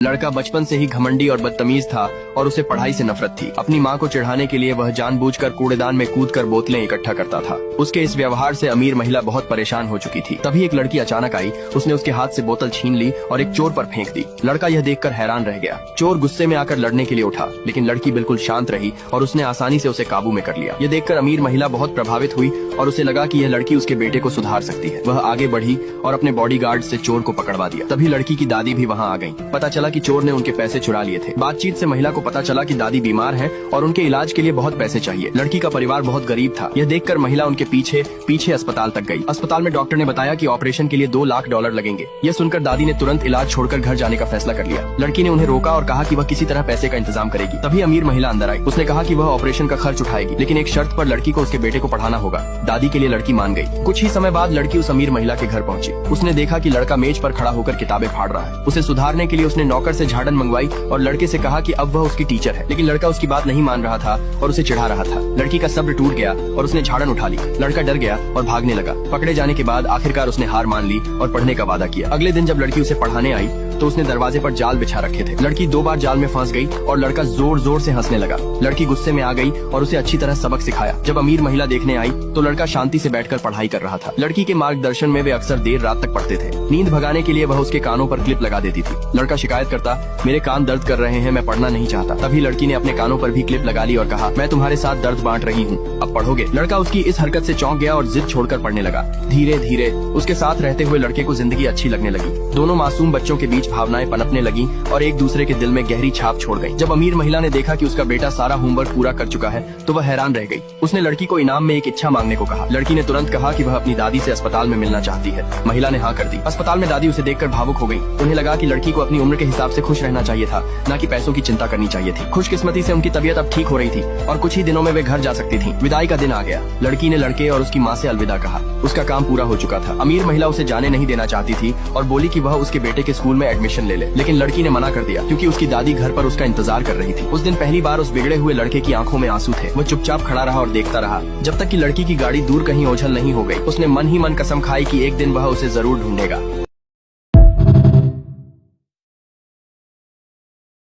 लड़का बचपन से ही घमंडी और बदतमीज था और उसे पढ़ाई से नफरत थी। अपनी माँ को चिढ़ाने के लिए वह जानबूझकर कूड़ेदान में कूदकर बोतलें इकट्ठा करता था। उसके इस व्यवहार से अमीर महिला बहुत परेशान हो चुकी थी। तभी एक लड़की अचानक आई, उसने उसके हाथ से बोतल छीन ली और एक चोर पर फेंक दी। लड़का यह देखकर हैरान रह गया। चोर गुस्से में आकर लड़ने के लिए उठा, लेकिन लड़की बिल्कुल शांत रही और उसने आसानी से उसे काबू में कर लिया। यह देखकर अमीर महिला बहुत प्रभावित हुई और उसे लगा कि यह लड़की उसके बेटे को सुधार सकती है। वह आगे बढ़ी और अपने बॉडीगार्ड से चोर को पकड़वा दिया। तभी लड़की की दादी भी वहाँ आ गयी। पता चला कि चोर ने उनके पैसे चुरा लिए थे। बातचीत से महिला को पता चला कि दादी बीमार है और उनके इलाज के लिए बहुत पैसे चाहिए। लड़की का परिवार बहुत गरीब था। यह देखकर महिला उनके पीछे अस्पताल तक गई। अस्पताल में डॉक्टर ने बताया कि ऑपरेशन के लिए $2 लाख लगेंगे। यह सुनकर दादी ने तुरंत इलाज छोड़कर घर जाने का फैसला कर लिया। लड़की ने उन्हें रोका और कहा कि वह किसी तरह पैसे का इंतजाम करेगी। तभी अमीर महिला अंदर आई। उसने कहा कि वह ऑपरेशन का खर्च उठाएगी, लेकिन एक शर्त पर लड़की को उसके बेटे को पढ़ाना होगा। दादी के लिए लड़की मान गई। कुछ ही समय बाद लड़की उस अमीर महिला के घर पहुंची। उसने देखा कि लड़का मेज पर खड़ा होकर किताबें फाड़ रहा है। उसे सुधारने के लिए उसने नौकर से झाड़न मंगवाई और लड़के से कहा कि अब वह उसकी टीचर है, लेकिन लड़का उसकी बात नहीं मान रहा था और उसे चिढ़ा रहा था। लड़की का सब्र टूट गया और उसने झाड़न उठा ली। लड़का डर गया और भागने लगा। पकड़े जाने के बाद आखिरकार उसने हार मान ली और पढ़ने का वादा किया। अगले दिन जब लड़की उसे पढ़ाने आई तो उसने दरवाजे पर जाल बिछा रखे थे। लड़की 2 बार जाल में फंस गई और लड़का जोर जोर से हंसने लगा। लड़की गुस्से में आ गई और उसे अच्छी तरह सबक सिखाया। जब अमीर महिला देखने आई तो लड़का शांति से बैठकर पढ़ाई कर रहा था। लड़की के मार्गदर्शन में वे अक्सर देर रात तक पढ़ते थे। नींद भगाने के लिए वह उसके कानों पर क्लिप लगा देती थी। लड़का शिकायत करता, मेरे कान दर्द कर रहे हैं, मैं पढ़ना नहीं चाहता। तभी लड़की ने अपने कानों पर भी क्लिप लगा ली और कहा, मैं तुम्हारे साथ दर्द बांट रही हूँ, अब पढ़ोगे। लड़का उसकी इस हरकत से चौंक गया और जिद छोड़कर पढ़ने लगा। धीरे धीरे उसके साथ रहते हुए लड़के को जिंदगी अच्छी लगने लगी। दोनों मासूम बच्चों के बीच भावनाएं पनपने लगी और एक दूसरे के दिल में गहरी छाप छोड़ गई। जब अमीर महिला ने देखा कि उसका बेटा सारा होमवर्क पूरा कर चुका है तो वह हैरान रह गई। उसने लड़की को इनाम में एक इच्छा मांगने को कहा। लड़की ने तुरंत कहा कि वह अपनी दादी से अस्पताल में मिलना चाहती है। महिला ने हाँ कर दी। अस्पताल में दादी उसे देखकर भावुक हो गई। उन्हें लगा कि लड़की को अपनी उम्र के हिसाब से खुश रहना चाहिए था, न कि पैसों की चिंता करनी चाहिए थी। खुशकिस्मती से उनकी तबीयत अब ठीक हो रही थी और कुछ ही दिनों में वे घर जा सकती थी। विदाई का दिन आ गया। लड़की ने लड़के और उसकी माँ से अलविदा कहा। उसका काम पूरा हो चुका था। अमीर महिला उसे जाने नहीं देना चाहती थी और बोली कि वह उसके बेटे के स्कूल में एडमिशन ले ले, लेकिन लड़की ने मना कर दिया क्योंकि उसकी दादी घर पर उसका इंतजार कर रही थी। उस दिन पहली बार उस बिगड़े हुए लड़के की आंखों में आंसू थे। वह चुपचाप खड़ा रहा और देखता रहा जब तक कि लड़की की गाड़ी दूर कहीं ओझल नहीं हो गई। उसने मन ही मन कसम खाई कि एक दिन वह उसे जरूर ढूंढेगा।